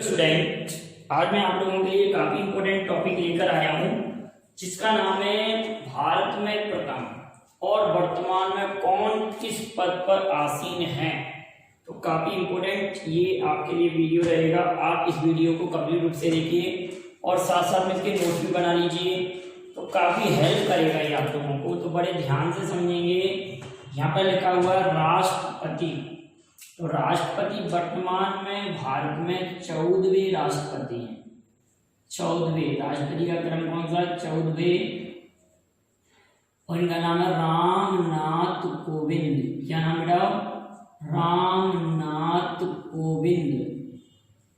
Student, आज मैं आप लोगों के लिए काफी इंपॉर्टेंट टॉपिक लेकर आया हूं जिसका नाम है भारत में प्रथम और वर्तमान में कौन किस पद पर आसीन है। तो काफी इंपॉर्टेंट ये आपके लिए वीडियो रहेगा। आप इस वीडियो को कंप्लीट रूप से देखिए और साथ साथ में इसके नोट्स भी बना लीजिए, तो काफी हेल्प करेगा ये आप लोगों को। तो बड़े ध्यान से समझेंगे। यहाँ पर लिखा हुआ है राष्ट्रपति। तो राष्ट्रपति वर्तमान में भारत में 14वें राष्ट्रपति हैं। 14वें राष्ट्रपति का क्रम कौन सा? 14वें। और इनका नाम है रामनाथ कोविंद। क्या नाम बेटा? रामनाथ कोविंद।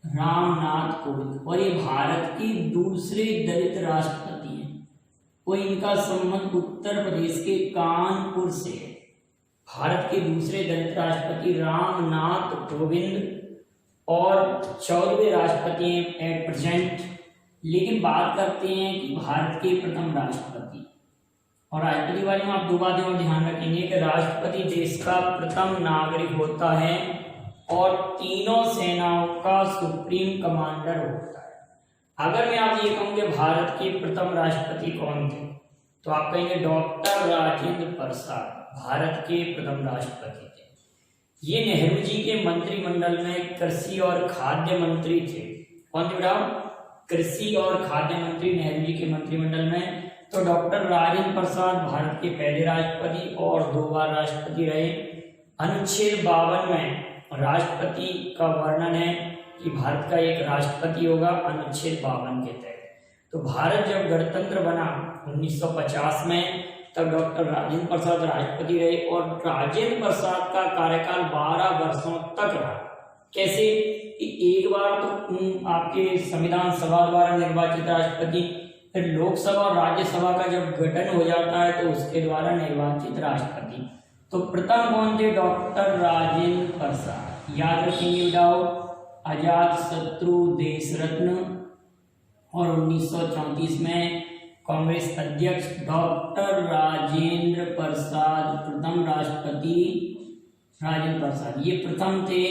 रामनाथ कोविंद। और ये भारत के दूसरे दलित राष्ट्रपति हैं। और इनका संबंध उत्तर प्रदेश के कानपुर से है। भारत के दूसरे दलित राष्ट्रपति रामनाथ कोविंद और 14वें राष्ट्रपति हैं एट प्रेजेंट। लेकिन बात करते हैं कि भारत के प्रथम राष्ट्रपति। और राष्ट्रपति बारे में आप दो बातें और ध्यान रखेंगे कि राष्ट्रपति देश का प्रथम नागरिक होता है और तीनों सेनाओं का सुप्रीम कमांडर होता है। अगर मैं आप ये कहूँ कि भारत के प्रथम राष्ट्रपति कौन थे, तो आप कहेंगे डॉक्टर राजेंद्र प्रसाद भारत के प्रथम राष्ट्रपति थे। ये नेहरू जी के मंत्रिमंडल में कृषि और खाद्य मंत्री थे। कौन थे बेटा? कृषि और खाद्य मंत्री नेहरू जी के मंत्रिमंडल में। तो डॉक्टर राजेंद्र प्रसाद भारत के पहले राष्ट्रपति और 2 बार राष्ट्रपति रहे। अनुच्छेद 52 में राष्ट्रपति का वर्णन है कि भारत का एक राष्ट्रपति होगा, अनुच्छेद 52 के तहत। तो भारत जब गणतंत्र बना 1950 में, तब डॉक्टर राजेंद्र प्रसाद राष्ट्रपति रहे और राजेंद्र प्रसाद का कार्यकाल 12 वर्षों तक रहा। कैसे? कि एक बार तो आपके संविधान सभा द्वारा निर्वाचित राष्ट्रपति, फिर लोकसभा और राज्यसभा का जब गठन हो जाता है तो उसके द्वारा निर्वाचित राष्ट्रपति। तो प्रथम कौन थे? डॉक्टर राजेंद्र प्रसाद। याद रखेंगे बेटाओ, आजाद शत्रु देश रत्न। और 1934 में कांग्रेस अध्यक्ष डॉक्टर राजेंद्र प्रसाद प्रथम राष्ट्रपति। राजेंद्र प्रसाद ये प्रथम थे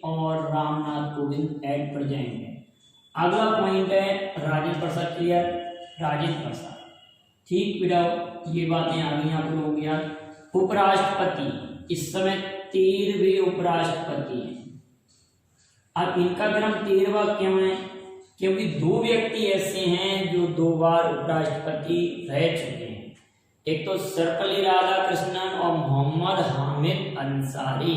और रामनाथ कोविंद एट प्रेजेंट है। अगला पॉइंट है राजेंद्र प्रसाद। क्लियर? राजेंद्र प्रसाद। ठीक बेटा, ये बातें आ गई आप लोगों के याद। उपराष्ट्रपति इस समय 13वें उपराष्ट्रपति हैं। अब इनका क्रम 13वां क्यों है? क्योंकि 2 व्यक्ति ऐसे हैं जो 2 बार उपराष्ट्रपति रह चुके हैं। एक तो सर्वपल्ली राधाकृष्णन और मोहम्मद हामिद अंसारी।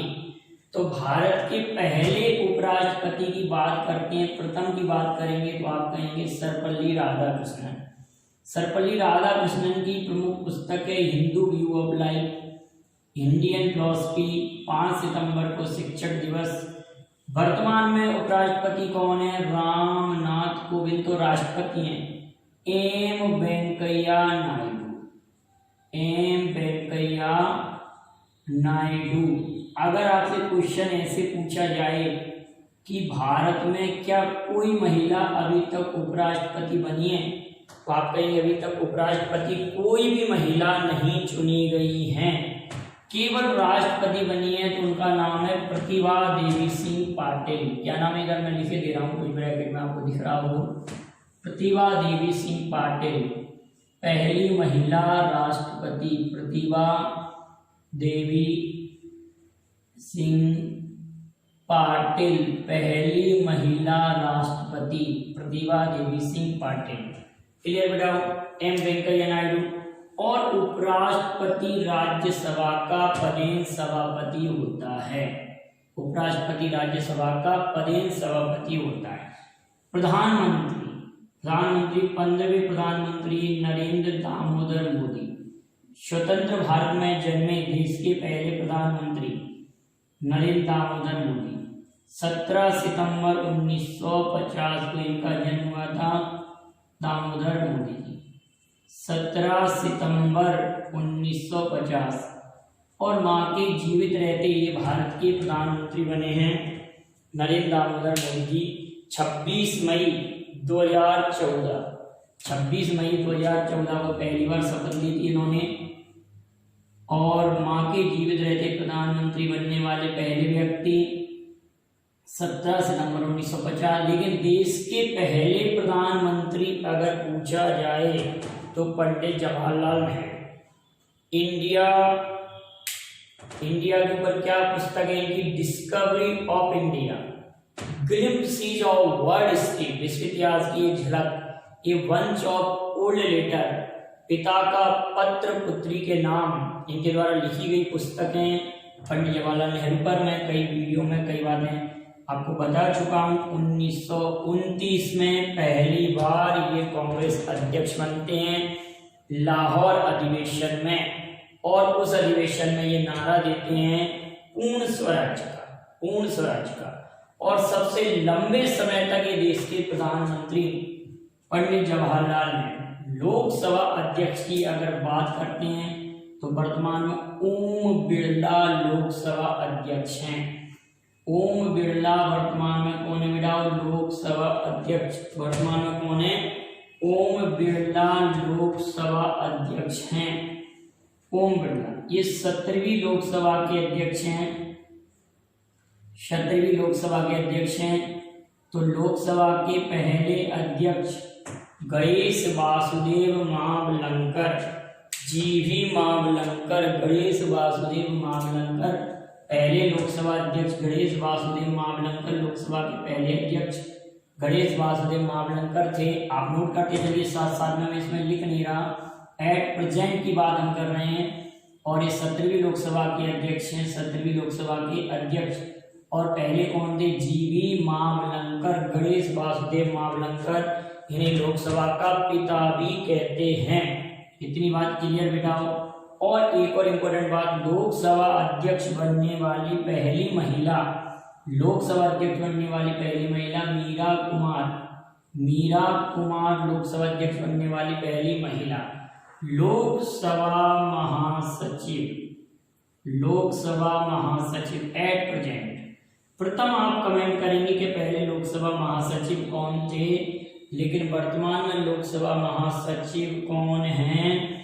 तो भारत के पहले उपराष्ट्रपति की बात करते हैं, प्रथम की बात करेंगे तो आप कहेंगे सर्वपल्ली राधाकृष्णन। सर्वपल्ली राधाकृष्णन की प्रमुख पुस्तक है Hindu view of life, Indian philosophy. 5 सितंबर को शिक्षक दिवस। वर्तमान में उपराष्ट्रपति कौन है? रामनाथ कोविंद। तो राष्ट्रपति हैं एम वेंकैया नायडू। एम वेंकैया नायडू। अगर आपसे क्वेश्चन ऐसे पूछा जाए कि भारत में क्या कोई महिला अभी तक उपराष्ट्रपति बनी है, तो आप कहेंगे अभी तक उपराष्ट्रपति कोई भी महिला नहीं चुनी गई है, केवल राष्ट्रपति बनी है। तो उनका नाम है प्रतिभा देवी सिंह पाटिल। क्या नाम है? इधर मैं लिखे दे रहा हूँ, कुछ ब्रैकेट में आपको दिख रहा हो। प्रतिभा देवी सिंह पाटिल पहली महिला राष्ट्रपति। प्रतिभा देवी सिंह पाटिल पहली महिला राष्ट्रपति। प्रतिभा देवी सिंह पाटिल। क्लियर बेटा? एम वेंकैया नायडू। और उपराष्ट्रपति राज्यसभा का पदेन सभापति होता है। उपराष्ट्रपति राज्यसभा का पदेन सभापति होता है। प्रधानमंत्री 15वें प्रधानमंत्री नरेंद्र दामोदर मोदी। स्वतंत्र भारत में जन्मे देश के पहले प्रधानमंत्री नरेंद्र दामोदर मोदी। 17 सितंबर 1950 को इनका जन्म हुआ था। दामोदर मोदी जी 17 सितंबर 1950। और मां के जीवित रहते ये भारत के प्रधानमंत्री बने हैं नरेंद्र दामोदर मोदी जी। 26 मई 2014 को पहली बार शपथ ली थी इन्होंने। और मां के जीवित रहते प्रधानमंत्री बनने वाले पहले व्यक्ति 17 सितंबर 1950। लेकिन देश के पहले प्रधानमंत्री अगर पूछा जाए तो पंडित जवाहरलाल नेहरू। इंडिया के ऊपर क्या पुस्तक है इनकी? Discovery of India, Glimpses of World History, विश्व इतिहास की झलक, a bunch of old letter, पिता का पत्र पुत्री के नाम, इनके द्वारा लिखी गई पुस्तकें पंडित जवाहरलाल नेहरू पर। मैं कई वीडियो में कई बातें आपको बता चुका हूँ। 1929 में पहली बार ये कांग्रेस अध्यक्ष बनते हैं लाहौर अधिवेशन में, और उस अधिवेशन में ये नारा देते हैं पूर्ण स्वराज्य का, पूर्ण स्वराज्य का। और सबसे लंबे समय तक ये देश के प्रधानमंत्री पंडित जवाहरलाल नेहरू। लोकसभा अध्यक्ष की अगर बात करते हैं तो वर्तमान में ओम बिरला लोकसभा अध्यक्ष हैं। ओम बिरला वर्तमान में कौन है बेटा? लोकसभा अध्यक्ष वर्तमान में कौन है? ओम बिरला लोकसभा अध्यक्ष हैं। ओम बिरला ये 17वीं लोकसभा के अध्यक्ष हैं, 17वीं लोकसभा के अध्यक्ष हैं। तो लोकसभा के पहले अध्यक्ष गणेश वासुदेव मावलंकर, जीवी मावलंकर, गणेश वासुदेव मावलंकर पहले लोकसभा अध्यक्ष। गणेश वासुदेव मावलंकर लोकसभा के पहले अध्यक्ष गणेश वासुदेव मावलंकर थे। आप नोट करते चलिए, साथ साथ में मैं इसमें लिख नहीं रहा, एट प्रेजेंट की बात हम कर रहे हैं। और ये 17वीं लोकसभा के अध्यक्ष हैं, 17वीं लोकसभा के अध्यक्ष। और पहले कौन थे? जीवी मावलंकर, गणेश वासुदेव मावलंकर, इन्हें लोकसभा का पिता भी कहते हैं। इतनी बात क्लियर बेटाओ। और एक और इम्पोर्टेंट बात, लोकसभा अध्यक्ष बनने वाली पहली महिला, लोकसभा अध्यक्ष बनने वाली पहली महिला मीरा कुमार। मीरा कुमार लोकसभा अध्यक्ष बनने वाली पहली महिला। लोकसभा महासचिव, लोकसभा महासचिव एट प्रेजेंट। प्रथम आप कमेंट करेंगे कि पहले लोकसभा महासचिव कौन थे, लेकिन वर्तमान में लोकसभा महासचिव कौन हैं?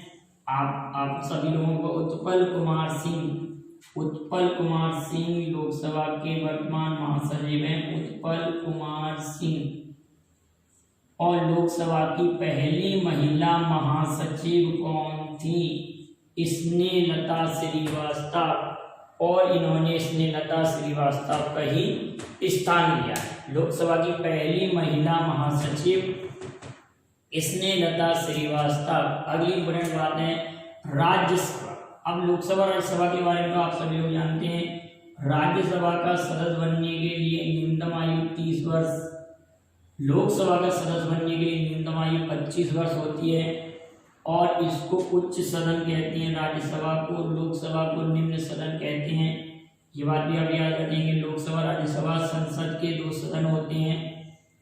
आप सभी लोगों को उत्पल कुमार सिंह, उत्पल कुमार सिंह लोकसभा के वर्तमान महासचिव हैं, उत्पल कुमार सिंह। और लोकसभा की पहली महिला महासचिव कौन थी? स्नेहलता श्रीवास्तव, और इन्होंने स्नेहलता श्रीवास्तव का ही स्थान लिया। लोकसभा की पहली महिला महासचिव स्नेहलता श्रीवास्तव। अगली इंपोर्टेंट बात है राज्यसभा। अब लोकसभा राज्यसभा के बारे में तो आप सभी लोग जानते हैं। राज्यसभा का सदस्य बनने के लिए न्यूनतम आयु 30 वर्ष, लोकसभा का सदस्य बनने के लिए न्यूनतम आयु 25 वर्ष होती है। और इसको उच्च सदन कहते हैं राज्यसभा को, लोकसभा को निम्न सदन कहते हैं। ये बात भी आप याद रखेंगे। लोकसभा राज्यसभा संसद के 2 सदन होते हैं,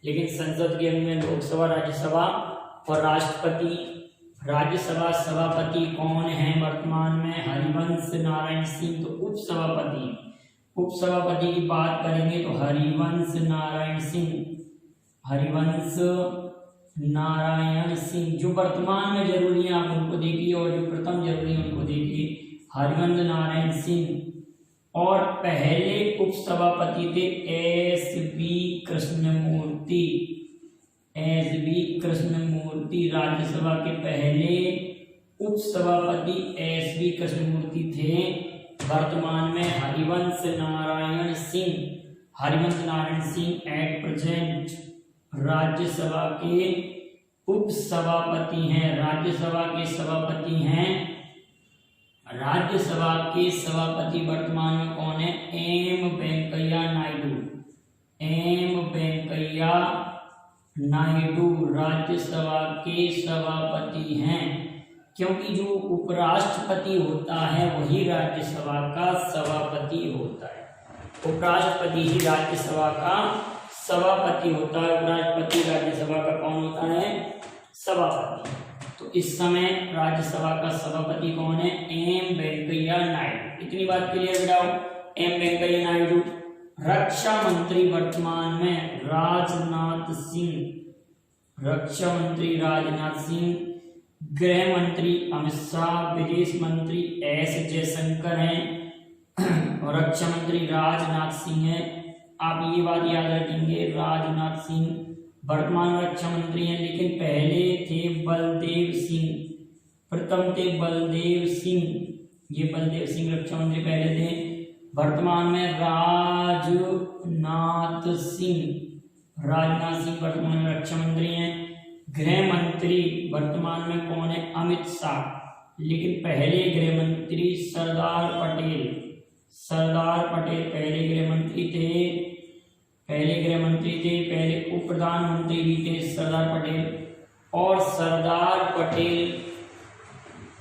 लेकिन संसद के में लोकसभा राज्यसभा और राष्ट्रपति। राज्यसभा सभापति कौन है वर्तमान में? हरिवंश नारायण सिंह। तो उपसभापति, उपसभापति की बात करेंगे तो हरिवंश नारायण सिंह, हरिवंश नारायण सिंह। जो वर्तमान में जरूरी है आप उनको देखिए, और जो प्रथम जरूरी है उनको देखिए, हरिवंश नारायण सिंह। और पहले उपसभापति थे एस.बी. कृष्णमूर्ति, एस.बी. कृष्णमूर्ति। राज्यसभा के पहले उपसभापति एस.बी. कृष्णमूर्ति थे। वर्तमान में हरिवंश नारायण सिंह, हरिवंश नारायण सिंह एट प्रेजेंट राज्यसभा के उपसभापति हैं। राज्यसभा के सभापति हैं, राज्यसभा के सभापति वर्तमान में कौन है? एम वेंकैया नायडू, एम वेंकैया नायडू राज्यसभा के सभापति हैं। क्योंकि जो उपराष्ट्रपति होता है वही राज्यसभा का सभापति होता है। उपराष्ट्रपति ही राज्यसभा का सभापति होता है। उपराष्ट्रपति राज्यसभा का कौन होता है? सभापति। तो इस समय राज्यसभा का सभापति कौन है? एम वेंकैया नायडू। इतनी बात क्लियर कराओ। एम वेंकैया नायडू। रक्षा मंत्री वर्तमान में राजनाथ सिंह, रक्षा मंत्री राजनाथ सिंह। गृह मंत्री अमित शाह, विदेश मंत्री एस जयशंकर हैं, और रक्षा मंत्री राजनाथ सिंह हैं। आप ये बात याद रखेंगे, राजनाथ सिंह वर्तमान रक्षा मंत्री हैं, लेकिन पहले थे बलदेव सिंह, प्रथम थे बलदेव सिंह, ये बलदेव सिंह रक्षा मंत्री पहले थे। वर्तमान में राजनाथ सिंह वर्तमान में रक्षा मंत्री हैं। गृह मंत्री वर्तमान में कौन है? अमित शाह, लेकिन पहले गृह मंत्री सरदार पटेल पहले गृह मंत्री थे, पहले उप प्रधानमंत्री भी थे सरदार पटेल। और सरदार पटेल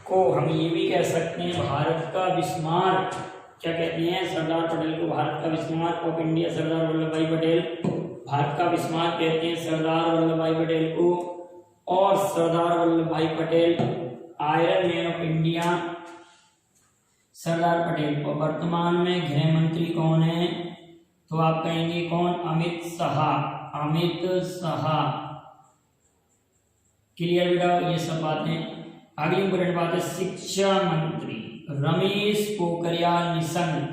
को हम ये भी कह सकते हैं भारत का विस्मार्क, क्या कहते हैं? सरदार पटेल को भारत का Bismarck of India, Sardar Vallabhbhai Patel Bharat का विस्मार्क कहते हैं सरदार वल्लभ भाई पटेल को। और Sardar Vallabhbhai Patel iron man of India, Sardar Patel को। वर्तमान में गृह मंत्री कौन है? तो आप कहेंगे कौन? अमित शाह। क्लियर बेटा, ये सब बातें। अगली इंपॉर्टेंट बात है शिक्षा मंत्री रमेश पोखरियाल निशंक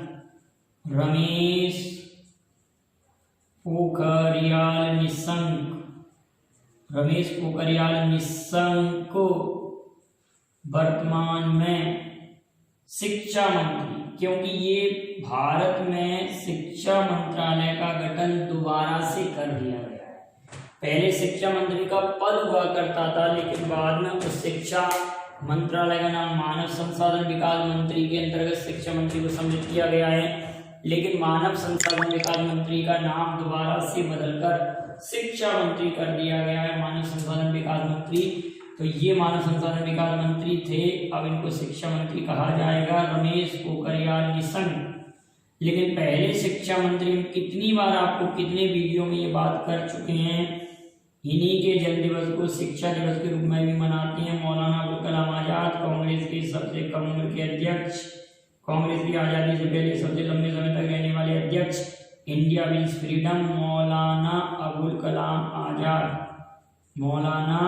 वर्तमान में शिक्षा मंत्री, क्योंकि ये भारत में शिक्षा मंत्रालय का गठन दोबारा से कर दिया गया है। पहले शिक्षा मंत्री का पद हुआ करता था, लेकिन बाद में उस शिक्षा मंत्रालय का नाम मानव संसाधन विकास मंत्री के अंतर्गत शिक्षा मंत्री को सम्मिलित किया गया है। लेकिन मानव संसाधन विकास मंत्री का नाम दोबारा से बदलकर शिक्षा मंत्री कर दिया गया है, मानव संसाधन विकास मंत्री। तो ये मानव संसाधन विकास मंत्री थे, अब इनको शिक्षा मंत्री कहा जाएगा, रमेश पोखरियाल निशंक। लेकिन पहले शिक्षा मंत्री कितनी बार आपको कितने वीडियो में ये बात कर चुके हैं, इन्हीं के जन्म दिवस को शिक्षा दिवस के रूप में भी मनाते हैं। मौलाना अबुल कलाम आजाद, कांग्रेस के सबसे कम उम्र के अध्यक्ष, कांग्रेस की आज़ादी से पहले सबसे लंबे समय तक रहने वाले अध्यक्ष, India Wills freedom, Maulana Abul Kalam Azad, Maulana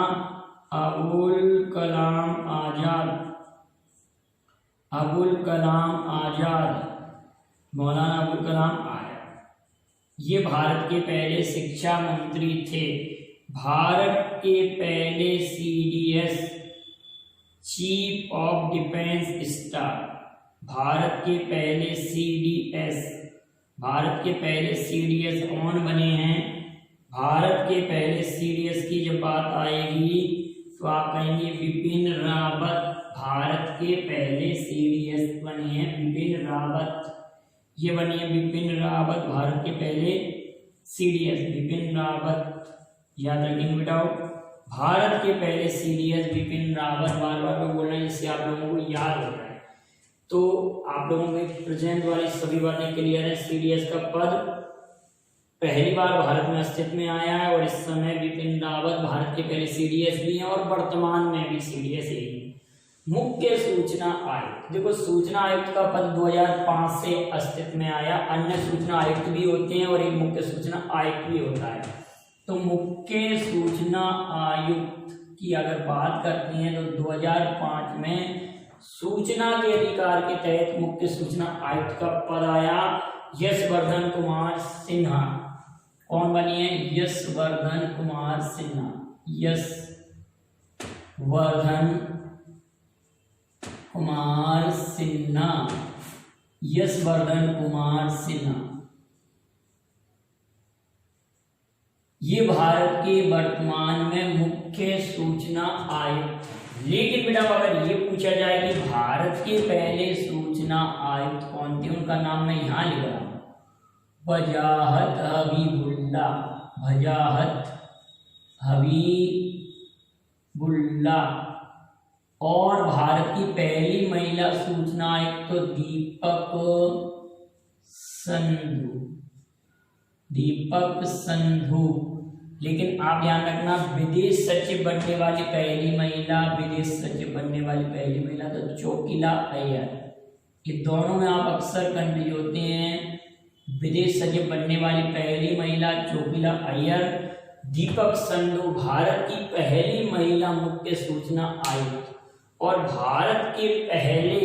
Abul Kalam Azad, Maulana Abul Kalam Azad. ये भारत के पहले शिक्षा मंत्री थे। भारत के पहले CDS, chief of defence staff, Bharat के पहले CDS कौन बने हैं? भारत के पहले CDS की जब बात आएगी तो आप कहेंगे बिपिन रावत। भारत के पहले CDS बने हैं बिपिन रावत, ये बनी है बिपिन रावत, भारत के पहले CDS बिपिन रावत, याद रखेंगे बेटाओ। भारत के पहले CDS बिपिन रावत, बार बार मैं बोल रहा हूँ जिससे आप लोगों को याद हो रहा है। तो आप लोगों में प्रेजेंट वाली सभी बातें क्लियर है। CDS का पद पहली बार भारत में अस्तित्व में आया है और इस समय बिपिन रावत भारत के पहले CDS भी हैं और वर्तमान में भी CDS ही है। मुख्य सूचना आयुक्त, देखो सूचना आयुक्त का पद 2005 से अस्तित्व में आया। अन्य सूचना आयुक्त भी होते हैं और एक मुख्य सूचना आयुक्त भी होता है। तो मुख्य सूचना आयुक्त की अगर बात करते हैं तो 2005 में सूचना के अधिकार के तहत मुख्य सूचना आयुक्त का पद आया यशवर्धन कुमार सिन्हा। कौन बनी है? यशवर्धन कुमार सिन्हा, यशवर्धन कुमार सिन्हा। ये भारत के वर्तमान में मुख्य सूचना आयुक्त। लेकिन बेटा अगर ये पूछा जाए कि भारत के पहले सूचना आयुक्त कौन थे, उनका नाम मैं यहाँ लिख रहा हूँ, वजाहत हबीबुल्ला। और भारत की पहली महिला सूचना आयुक्त तो दीपक संधू। लेकिन आप ध्यान रखना, विदेश सचिव बनने वाली पहली महिला तो चोकिला अय्यर। ये दोनों में आप अक्सर कंफ्यूज होते हैं। विदेश सचिव बनने वाली पहली महिला चोकिला अय्यर, दीपक संधू भारत की पहली महिला मुख्य सूचना आयुक्त। और भारत के पहले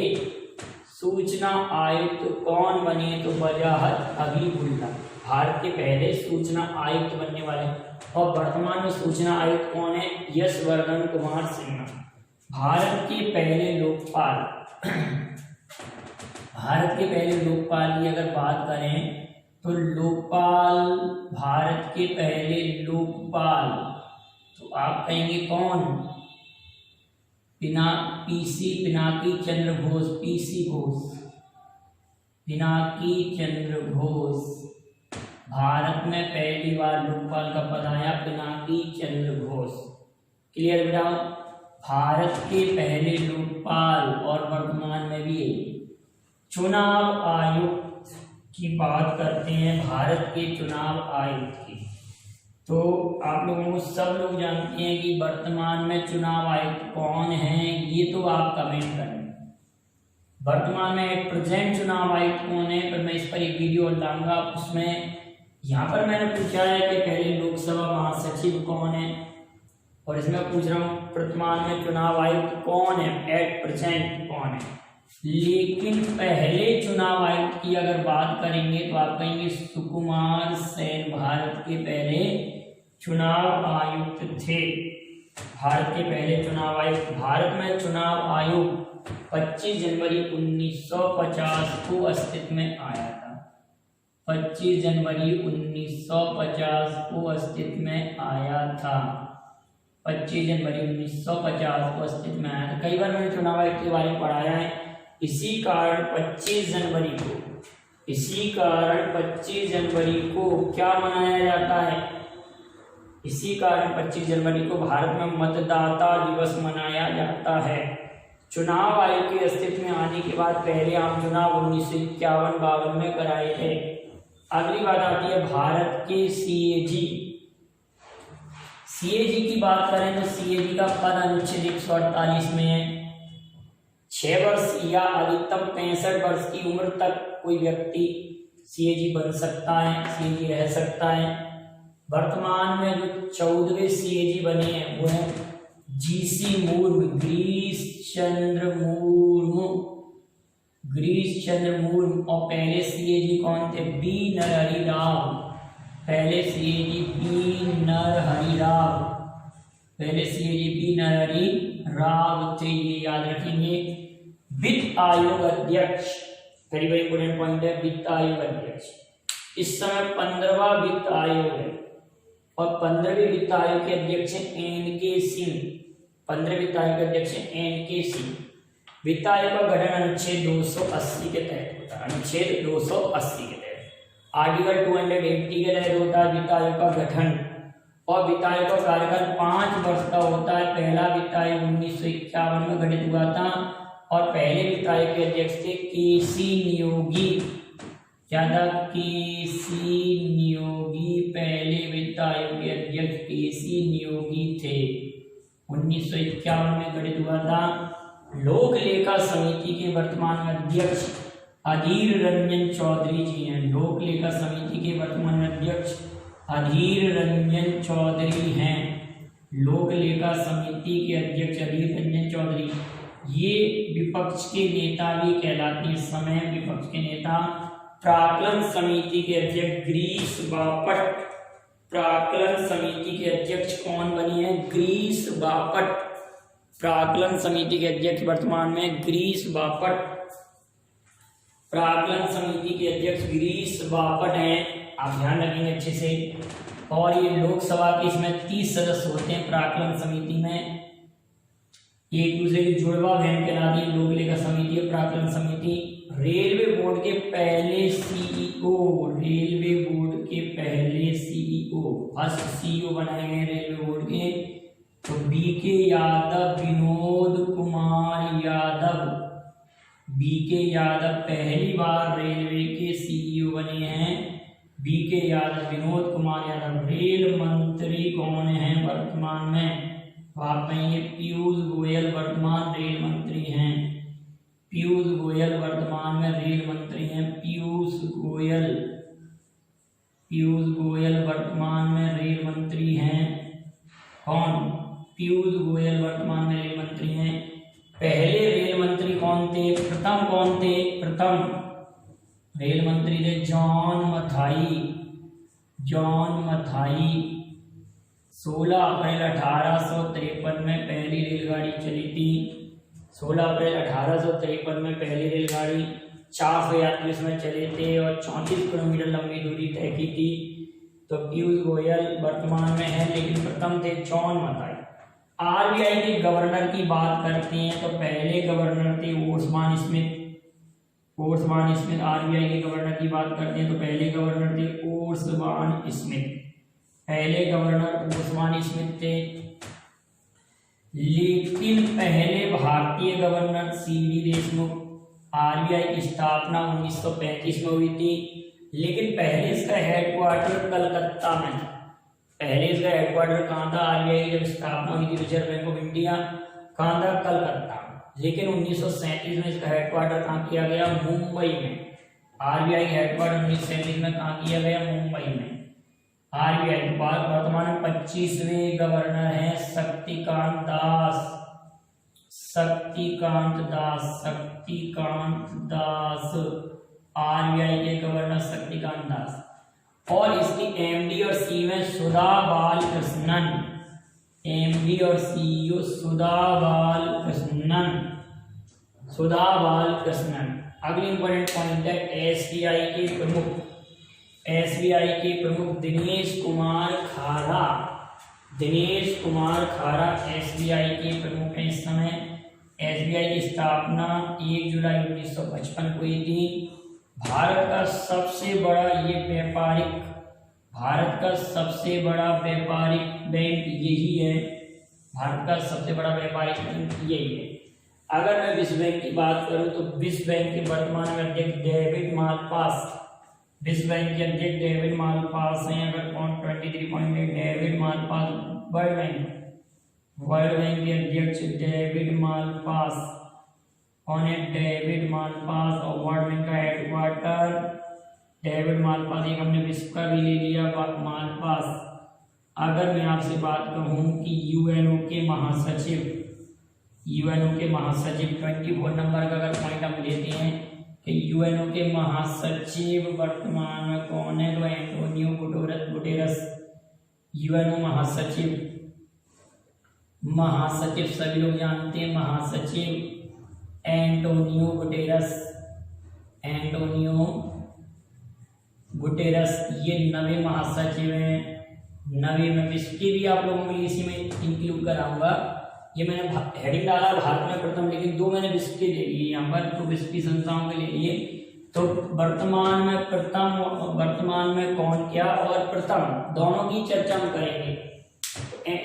सूचना आयुक्त कौन बने? तो वजाहत हबीबुल्ला। भारत के पहले सूचना आयुक्त बनने वाले। और वर्तमान में सूचना आयुक्त कौन है? यशवर्धन कुमार सिन्हा। भारत के पहले लोकपाल भारत के पहले लोकपाल की अगर बात करें तो लोकपाल, भारत के पहले लोकपाल तो आप कहेंगे कौन? पिनाकी चंद्र घोष, पीसी घोष, पिनाकी चंद्र घोष। भारत में पहली बार लोकपाल का पद आया पिनाकी चंद्र घोष। क्लियर बेटा? भारत के पहले लोकपाल और वर्तमान में भी चुनाव आयुक्त की बात करते हैं, भारत के चुनाव आयुक्त की। तो आप लोगों को सब लोग जानते हैं कि वर्तमान में चुनाव आयुक्त कौन है, ये तो आप कमेंट करें। वर्तमान में प्रेजेंट चुनाव आयुक्त कौन है, पर मैं इस पर एक वीडियो डालूंगा। उसमें यहाँ पर मैंने पूछा है कि पहले लोकसभा महासचिव कौन है, और इसमें पूछ रहा हूँ वर्तमान में चुनाव आयुक्त कौन है, एट प्रेजेंट कौन है। लेकिन पहले चुनाव आयुक्त की अगर बात करेंगे तो आप कहेंगे सुकुमार सेन भारत के पहले चुनाव आयुक्त थे। भारत के पहले चुनाव आयुक्त। भारत में चुनाव आयोग 25 जनवरी 1950 को अस्तित्व में आया था। 25 जनवरी 1950 को अस्तित्व में आया था। 25 जनवरी 1950 को अस्तित्व में आया था। कई बार मैंने चुनाव आयुक्त के बारे में पढ़ाया है। इसी कारण 25 जनवरी को क्या मनाया जाता है? इसी कारण 25 जनवरी को भारत में मतदाता दिवस मनाया जाता है। चुनाव आयोग के अस्तित्व में आने के बाद पहले आम चुनाव 1951-52 में कराए थे। अगली बात आती है भारत के सीएजी। सीएजी की बात करें तो सीएजी का पद अनुच्छेद 148 में है। 6 वर्ष या अधिकतम 65 वर्ष की उम्र तक कोई व्यक्ति सीएजी बन सकता है, सीएजी रह सकता है। वर्तमान में जो 14वें सीएजी बने हैं वो है जीसी मुर्मू, गिरीश चंद्र मुर्मू। और पहले सीएजी कौन थे? बी नरहरि राव। पहले सीएजी बी नरहरि राव थे, ये याद रखेंगे। वित्त आयोग अध्यक्ष, वेरी वेरी इंपोर्टेंट पॉइंट है, वित्त आयोग अध्यक्ष। इस समय 15वां वित्त आयोग है और 15वें वित्त आयोग के अध्यक्ष एन.के. सिंह। 15वें वित्त आयोग के अध्यक्ष एन.के. सिंह। वित्त आयोग का गठन अनुच्छेद 280 के तहत होता है। अनुच्छेद 280 के तहत, आर्टिकल 280 के तहत होता है वित्त आयोग का गठन। और वित्त आयोग का कार्यकाल 5 वर्ष का होता है। पहला वित्त आयोग 1951 में गठित हुआ था और पहले वित्त आयोग के अध्यक्ष थे के.सी. नियोगी। क्या था? के.सी. नियोगी। पहले वित्त आयोग के अध्यक्ष के.सी. नियोगी थे। 1951 में गठित हुआ था। लोक लेखा समिति के वर्तमान में अध्यक्ष अधीर रंजन चौधरी जी हैं। लोक लेखा समिति के वर्तमान अध्यक्ष अधीर रंजन चौधरी हैं। लोक लेखा समिति के अध्यक्ष अधीर रंजन चौधरी। ये विपक्ष के नेता भी कहलाते हैं। इस समय विपक्ष के नेता। प्राक्कलन समिति के अध्यक्ष गिरीश बापट। प्राक्कलन समिति के अध्यक्ष कौन बने हैं? गिरीश बापट। प्राक्कलन समिति के अध्यक्ष वर्तमान में गिरीश बापट। प्राक्कलन समिति के अध्यक्ष गिरीश बापट हैं, आप ध्यान रखेंगे अच्छे से। और ये लोकसभा के इसमें 30 सदस्य होते हैं प्राक्कलन समिति में। एक दूसरे की जुड़वा बहन कहलाती है लोक लेखा समिति और प्राक्कलन समिति। रेलवे बोर्ड के पहले सीईओ, रेलवे बोर्ड के पहले सीईओ, फर्स्ट सीईओ बनाए गए रेलवे बोर्ड के तो बीके यादव, विनोद कुमार यादव। बीके यादव पहली बार रेलवे के सीईओ बने हैं। बीके यादव, विनोद कुमार यादव। रेल मंत्री कौन है वर्तमान में? तो आप कहेंगे पीयूष गोयल वर्तमान रेल मंत्री हैं। पीयूष गोयल वर्तमान में रेल मंत्री हैं। पीयूष गोयल वर्तमान में रेल मंत्री हैं। कौन? पीयूष गोयल वर्तमान में रेल मंत्री हैं। पहले रेल मंत्री कौन थे? प्रथम रेल मंत्री थे जॉन मथाई। जॉन मथाई 16 अप्रैल 1853 में पहली रेलगाड़ी चली थी। 16 अप्रैल 1853 में पहली रेलगाड़ी, 400 यात्री उसमें चले थे और 34 किलोमीटर लंबी दूरी तय की थी। तो पीयूष गोयल वर्तमान में है, लेकिन प्रथम थे जॉन मथाई। आरबीआई के गवर्नर की बात करते हैं तो पहले गवर्नर थे ओस्मान स्मिथ। आरबीआई के गवर्नर की बात करते हैं तो पहले गवर्नर थे ओस्मान स्मिथ। पहले गवर्नर ओस्मान स्मिथ थे, लेकिन पहले भारतीय गवर्नर सीडी देशमुख। आरबीआई की स्थापना 1935 में हुई थी, लेकिन पहले इसका हेडक्वार्टर कलकत्ता में था। पहले इसका हेडक्वार्टर कहाँ था? आरबीआई की जब स्थापना हुई थी रिजर्व बैंक ऑफ इंडिया, कहाँ था? कलकत्ता। लेकिन 1937 में इसका हेडक्वार्टर कहाँ किया गया? मुंबई में। आरबीआई हेडक्वार्टर 1937 में कहाँ किया गया? मुंबई में। आरबीआई के बाद वर्तमान में 25वें गवर्नर हैं शक्तिकांत दास। आरबीआई के गवर्नर शक्तिकांत दास। और इसकी एमडी और सीईओ है सुधा बालकृष्णन। एमडी और सीईओ सुधा बालकृष्णन। अगली इंपॉर्टेंट पॉइंट है एसबीआई के प्रमुख दिनेश कुमार खारा एसबीआई के प्रमुख हैं इस समय। एसबीआई की स्थापना 1 जुलाई 1955 को हुई थी। भारत का सबसे बड़ा व्यापारिक बैंक यही है। अगर मैं विश्व बैंक की बात करूं तो विश्व बैंक के वर्तमान में अध्यक्ष डेविड मालपास हैं। अगर point 23.8 David Malpass world bank के अध्यक्ष डेविड मालपास और वर्ल्ड बैंक का हेडक्वार्टर डेविड मालपास। एक हमने विश्व का भी ले लिया मालपास। अगर मैं आपसे बात कहूं कि यूएनओ के महासचिव 24 नंबर का अगर पॉइंट हम लेते हैं कि यूएनओ के महासचिव वर्तमान में कौन है? तो एंटोनियो गुटेरस। यूएनओ महासचिव सभी लोग जानते हैं, महासचिव एंटोनियो गुटेरस ये 90 महासचिव हैं। 90 में विश्व की भी आप लोगों के लिए इसी में इंक्लूड कराऊंगा। ये मैंने हेडिंग डाला भारत में प्रथम, लेकिन 2 मैंने विश्व के ले लिए यहाँ पर, तो विश्व की संस्थाओं के ले लिए। तो वर्तमान में कौन क्या और प्रथम दोनों की चर्चा हम करेंगे।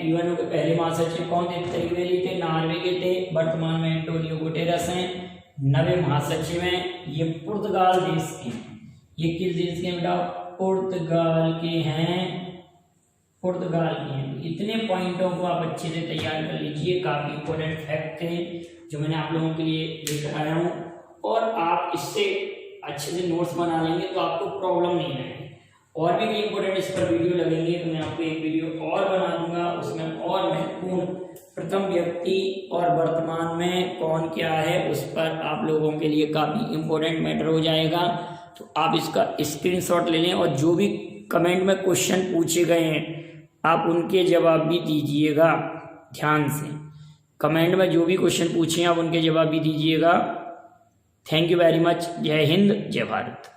यूएनओ के पहले महासचिव कौन थे? त्रिवेदी थे, नॉर्वे के थे। वर्तमान में एंटोनियो गुटेरस हैं। 90 महासचिव हैं। ये पुर्तगाल देश के हैं। ये किस देश के बेटा? पुर्तगाल के हैं। इतने पॉइंटों को आप अच्छे से तैयार कर लीजिए। काफी इंपॉर्टेंट फैक्ट थे जो मैंने आप लोगों के लिए लेकर आया हूँ, और आप इससे अच्छे से नोट्स बना लेंगे तो आपको प्रॉब्लम नहीं आएगी। और भी इंपॉर्टेंट इस पर वीडियो लगेंगे तो मैं आपको एक वीडियो और बना दूंगा, उसमें और महत्वपूर्ण प्रथम व्यक्ति और वर्तमान में कौन क्या है उस पर आप लोगों के लिए काफ़ी इंपॉर्टेंट मैटर हो जाएगा। तो आप इसका स्क्रीनशॉट ले लें और जो भी कमेंट में क्वेश्चन पूछे गए हैं आप उनके जवाब भी दीजिएगा ध्यान से। कमेंट में जो भी क्वेश्चन पूछे हैं आप उनके जवाब भी दीजिएगा। Thank you very much. जय हिंद, जय भारत।